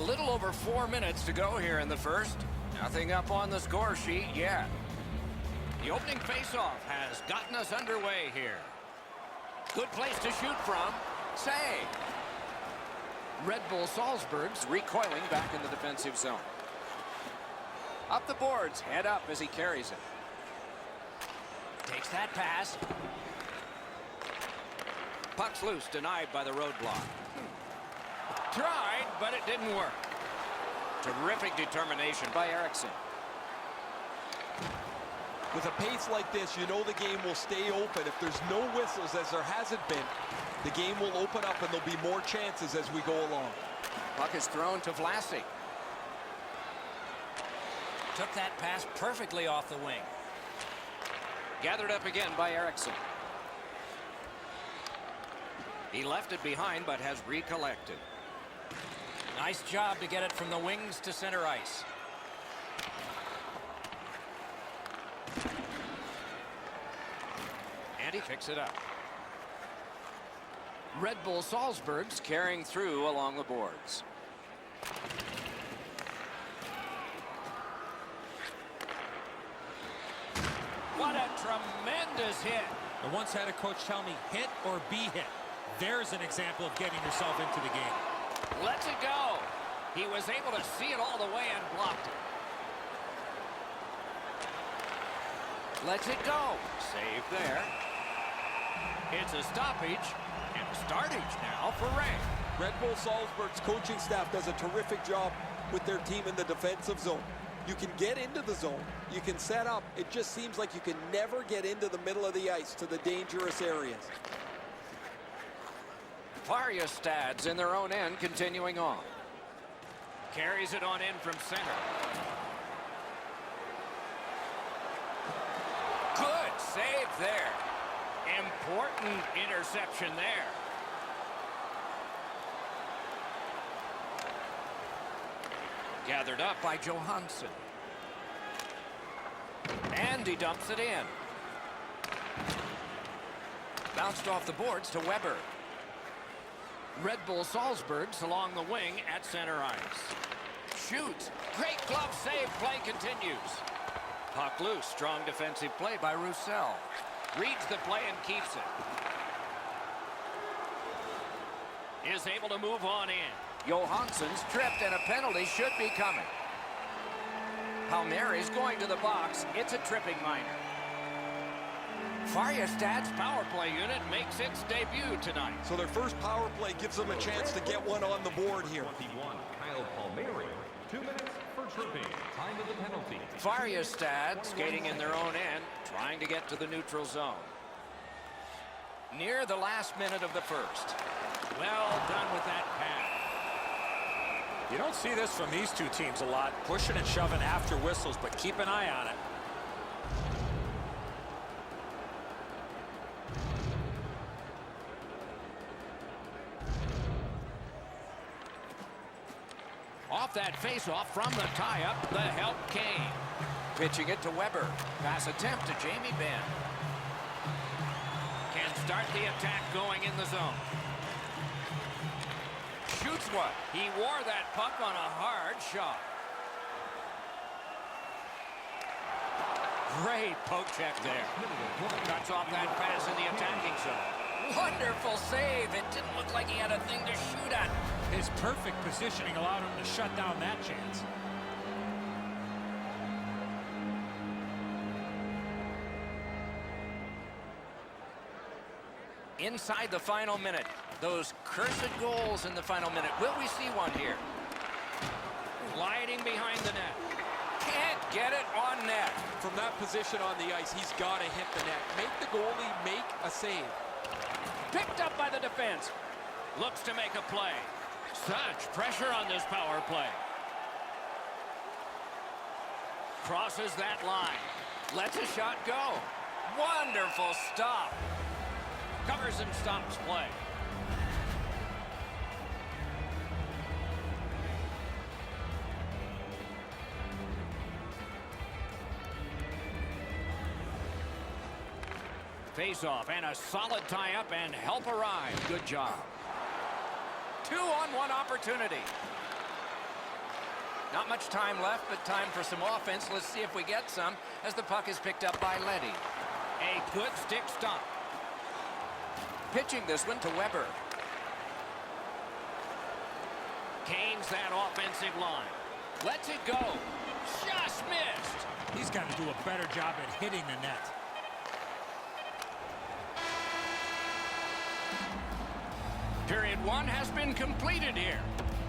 little over 4 minutes to go here in the first. Nothing up on the score sheet yet. The opening faceoff has gotten us underway here. Good place to shoot from. Save. Red Bull Salzburg's recoiling back in the defensive zone. Up the boards, head up as he carries it. Takes that pass. Puck's loose, denied by the roadblock. Tried, but it didn't work. Terrific determination by Eriksson. With a pace like this, you know the game will stay open. If there's no whistles, as there hasn't been, the game will open up and there'll be more chances as we go along. Puck is thrown to Vlasic. Took that pass perfectly off the wing. Gathered up again by Eriksson. He left it behind but has recollected. Nice job to get it from the wings to center ice. And he picks it up. Red Bull Salzburg's carrying through along the boards. What a tremendous hit. I once had a coach tell me, hit or be hit. There's an example of getting yourself into the game. Lets it go. He was able to see it all the way and blocked it. Lets it go. Save there. It's a stoppage and a startage now for Ray. Red Bull Salzburg's coaching staff does a terrific job with their team in the defensive zone. You can get into the zone. You can set up. It just seems like you can never get into the middle of the ice to the dangerous areas. Varjestad's in their own end, continuing on. Carries it on in from center. Good save there. Important interception there. Gathered up by Johansson. And he dumps it in. Bounced off the boards to Weber. Red Bull Salzburg's along the wing at center ice. Shoots. Great glove save. Play continues. Puck loose. Strong defensive play by Roussel. Reads the play and keeps it. Is able to move on in. Johansson's tripped and a penalty should be coming. Palmieri's going to the box. It's a tripping minor. Varjestad's power play unit makes its debut tonight. So their first power play gives them a chance to get one on the board here. 21, Kyle Palmieri. 2 minutes for tripping. Time of the penalty. Varjestad skating in their own end, trying to get to the neutral zone. Near the last minute of the first. Well done with that pass. You don't see this from these two teams a lot, pushing and shoving after whistles, but keep an eye on it. Off that face-off from the tie-up, the help came. Pitching it to Weber. Pass attempt to Jamie Benn. Can start the attack going in the zone. Shoots one. He wore that puck on a hard shot. Great poke check there. Cuts off that pass in the attacking zone. Wonderful save. It didn't look like he had a thing to shoot at. His perfect positioning allowed him to shut down that chance. Inside the final minute. Those cursed goals in the final minute. Will we see one here? Gliding behind the net. Can't get it on net. From that position on the ice, he's got to hit the net. Make the goalie make a save. Picked up by the defense. Looks to make a play. Such pressure on this power play. Crosses that line. Lets a shot go. Wonderful stop. Covers and stops play. Face-off and a solid tie-up and help arrive. Good job. 2-on-1 opportunity. Not much time left, but time for some offense. Let's see if we get some as the puck is picked up by Letty. A good stick stop. Pitching this one to Weber. Gains that offensive line. Lets it go. Just missed. He's got to do a better job at hitting the net. Period one has been completed here.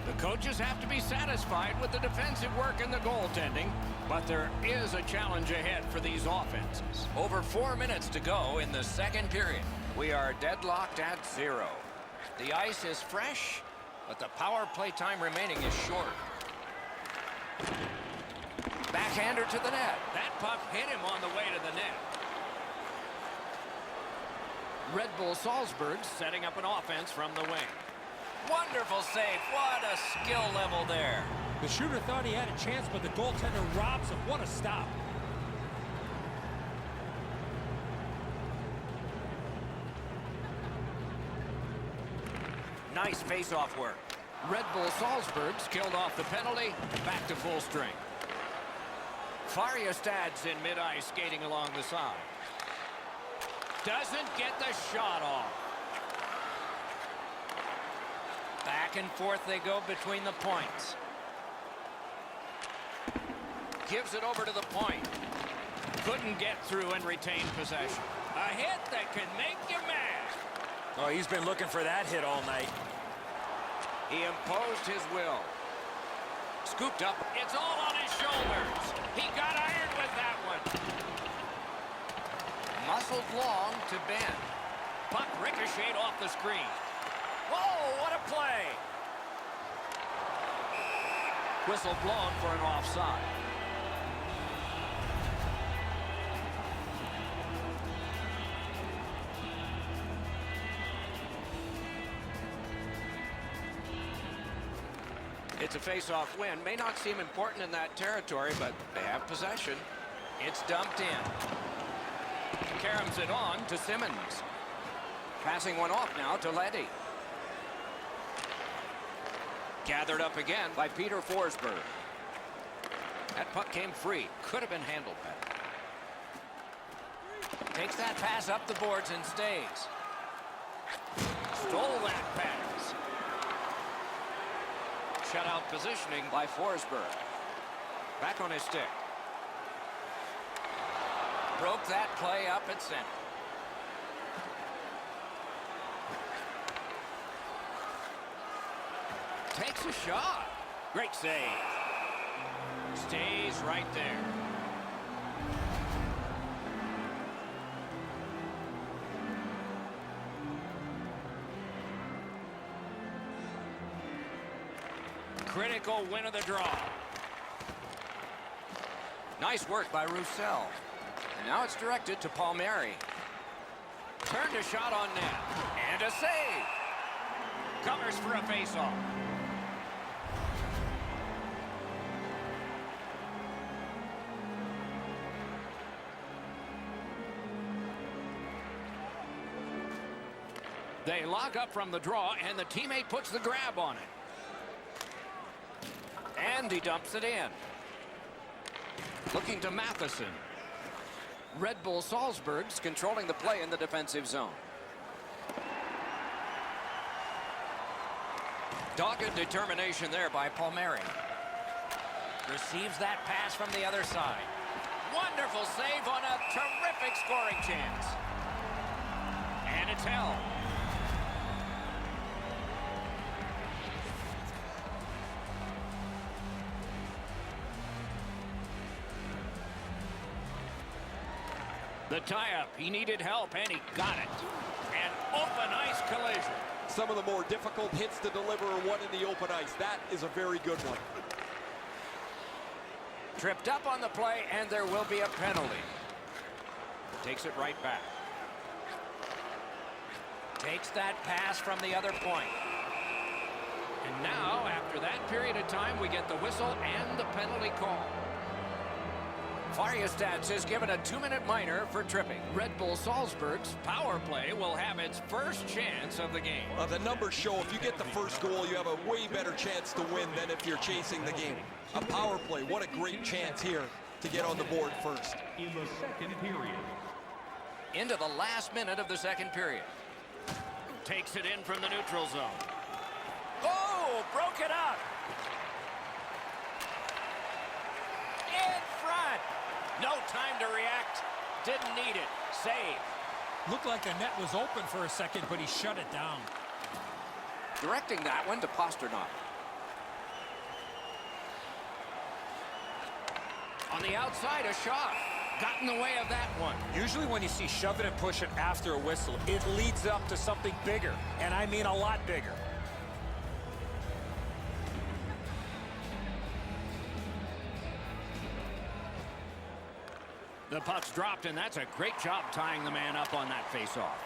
The coaches have to be satisfied with the defensive work and the goaltending, but there is a challenge ahead for these offenses. Over 4 minutes to go in the second period. We are deadlocked at 0. The ice is fresh, but the power play time remaining is short. Backhander to the net. That puck hit him on the way to the net. Red Bull Salzburg setting up an offense from the wing. Wonderful save. What a skill level there. The shooter thought he had a chance, but the goaltender robs him. What a stop. Nice face-off work. Red Bull Salzburg killed off the penalty. Back to full strength. Fariastad's in mid-ice skating along the side. Doesn't get the shot off. Back and forth they go between the points. Gives it over to the point. Couldn't get through and retain possession. A hit that can make you mad. Oh, he's been looking for that hit all night. He imposed his will. Scooped up. It's all on his shoulders. He got iron with that one. Muscled long to Ben. Puck ricocheted off the screen. Whoa, what a play. Whistle blown for an offside. It's a face-off win. May not seem important in that territory, but they have possession. It's dumped in. Caroms it on to Simmons. Passing one off now to Letty. Gathered up again by Peter Forsberg. That puck came free. Could have been handled better. Takes that pass up the boards and stays. Stole that pass. Shutout positioning by Forsberg. Back on his stick. Broke that play up at center. Takes a shot. Great save. Stays right there. Critical win of the draw. Nice work by Roussel. And now it's directed to Palmieri. Turned a shot on net. And a save. Covers for a faceoff. They lock up from the draw, and the teammate puts the grab on it. And he dumps it in. Looking to Matheson. Red Bull Salzburg's controlling the play in the defensive zone. Dogged determination there by Palmieri. Receives that pass from the other side. Wonderful save on a terrific scoring chance. And it's held. The tie-up, he needed help, and he got it. An open ice collision. Some of the more difficult hits to deliver are one in the open ice. That is a very good one. Tripped up on the play, and there will be a penalty. Takes it right back. Takes that pass from the other point. And now, after that period of time, we get the whistle and the penalty call. Stats is given a 2-minute minor for tripping. Red Bull Salzburg's power play will have its first chance of the game. The numbers show if you get the first goal, you have a way better chance to win than if you're chasing the game. A power play, what a great chance here to get on the board first. In the second period. Into the last minute of the second period. Takes it in from the neutral zone. Oh, broke it up. In front. No time to react. Didn't need it. Save. Looked like the net was open for a second, but he shut it down. Directing that one to Pasternak. On the outside, a shot. Got in the way of that one. Usually when you see shoving and pushing after a whistle, it leads up to something bigger. And I mean a lot bigger. The puck's dropped, and that's a great job tying the man up on that faceoff.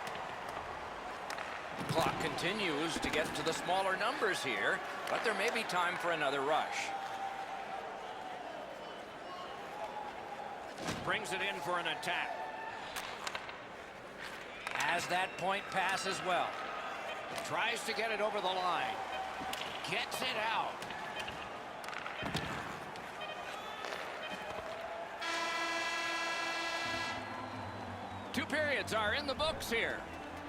Clock continues to get to the smaller numbers here, but there may be time for another rush. Brings it in for an attack. Has that point pass as well. Tries to get it over the line. Gets it out. Two periods are in the books here.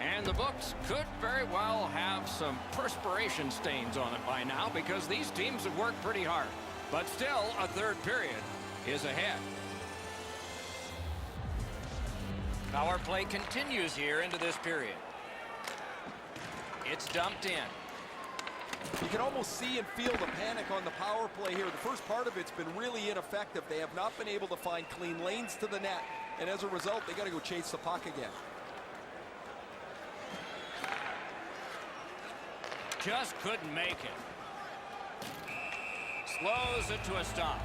And the books could very well have some perspiration stains on it by now because these teams have worked pretty hard. But still, a third period is ahead. Power play continues here into this period. It's dumped in. You can almost see and feel the panic on the power play here. The first part of it's been really ineffective. They have not been able to find clean lanes to the net. And as a result, they got to go chase the puck again. Just couldn't make it. Slows it to a stop.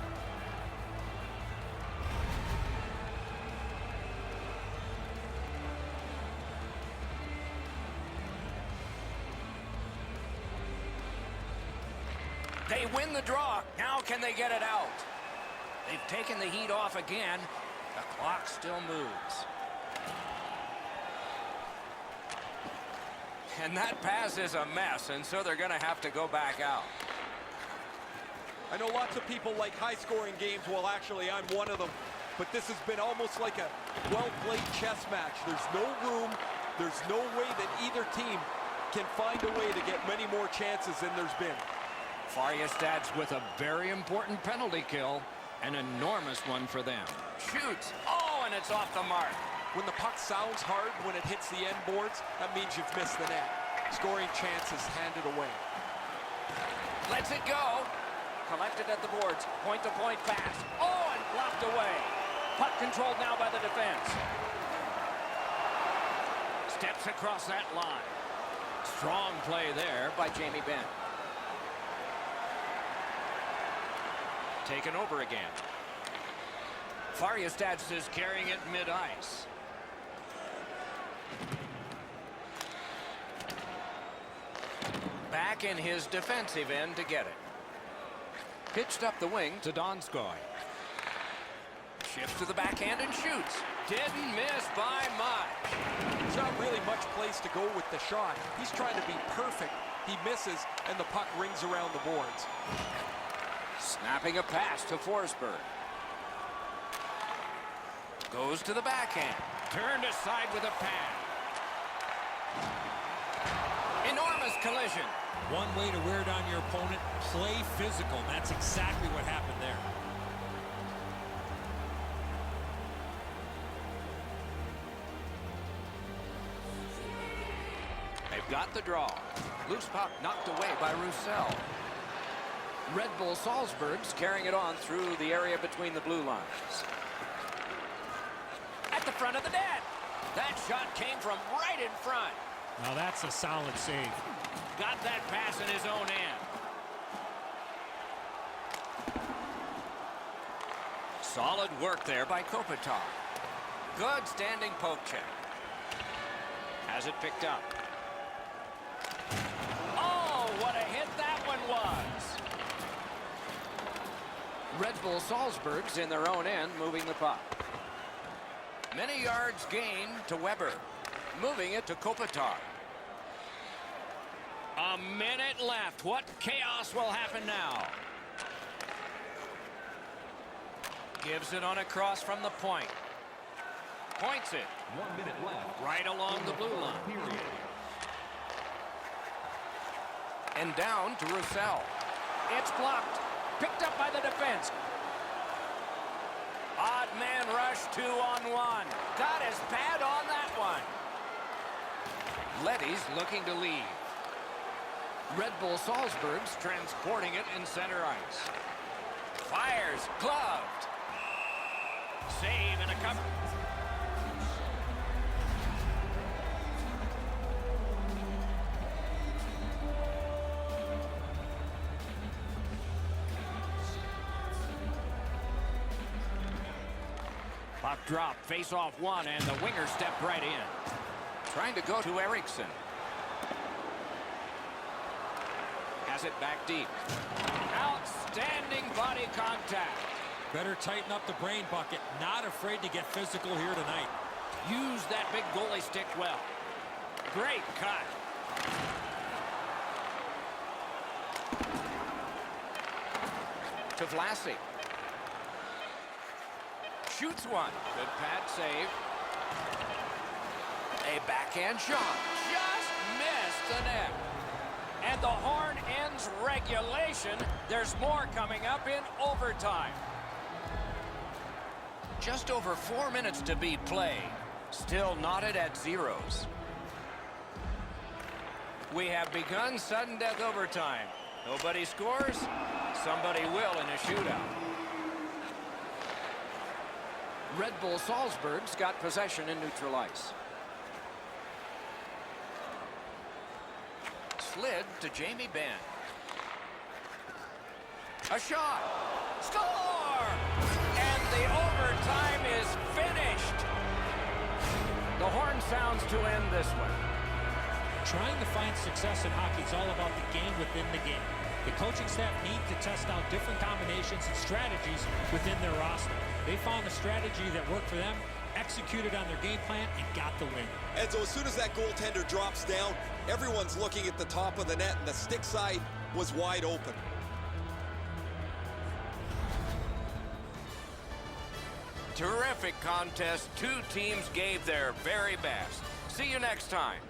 They win the draw. Now can they get it out? They've taken the heat off again. The clock still moves. And that pass is a mess, and so they're going to have to go back out. I know lots of people like high-scoring games. Well, actually, I'm one of them. But this has been almost like a well-played chess match. There's no room. There's no way that either team can find a way to get many more chances than there's been. Stats with a very important penalty kill. An enormous one for them. Shoots. Oh, and it's off the mark. When the puck sounds hard, when it hits the end boards, that means you've missed the net. Scoring chances handed away. Lets it go. Collected at the boards. Point-to-point pass. Oh, and blocked away. Puck controlled now by the defense. Steps across that line. Strong play there by Jamie Benn. Taken over again. Stats is carrying it mid-ice. Back in his defensive end to get it. Pitched up the wing to Donskoy. Shifts to the backhand and shoots. Didn't miss by much. There's not really much place to go with the shot. He's trying to be perfect. He misses, and the puck rings around the boards. Snapping a pass to Forsberg. Goes to the backhand. Turned aside with a pad. Enormous collision. One way to wear down your opponent, play physical. That's exactly what happened there. They've got the draw. Loose puck knocked away by Roussel. Red Bull Salzburg's carrying it on through the area between the blue lines. At the front of the net. That shot came from right in front. Now that's a solid save. Got that pass in his own end. Solid work there by Kopitar. Good standing poke check. Has it picked up. Oh, what a hit that one was. Red Bull Salzburg's in their own end, moving the puck. Many yards gained to Weber. Moving it to Kopitar. A minute left. What chaos will happen now? Gives it on a cross from the point. Points it. 1 minute left. Right along the blue line. Period. And down to Roussel. It's blocked. Picked up by the defense. Odd man rush, 2-on-1. Got his pad on that one. Letty's looking to leave. Red Bull Salzburg's transporting it in center ice. Fires, gloved. Save and a cover. Puck drop, face off one, and the winger stepped right in. Trying to go to Eriksson. Has it back deep. Outstanding body contact. Better tighten up the brain bucket. Not afraid to get physical here tonight. Use that big goalie stick well. Great cut. To Vlasic. Shoots one. Good pad save. A backhand shot. Just missed the net. And the horn ends regulation. There's more coming up in overtime. Just over 4 minutes to be played. Still knotted at zeros. We have begun sudden death overtime. Nobody scores. Somebody will in a shootout. Red Bull Salzburg's got possession in neutral ice. Slid to Jamie Benn. A shot. Score! And the overtime is finished. The horn sounds to end this one. Trying to find success in hockey is all about the game within the game. The coaching staff need to test out different combinations and strategies within their roster. They found a strategy that worked for them, executed on their game plan, and got the win. And so as soon as that goaltender drops down, everyone's looking at the top of the net, and the stick side was wide open. Terrific contest. Two teams gave their very best. See you next time.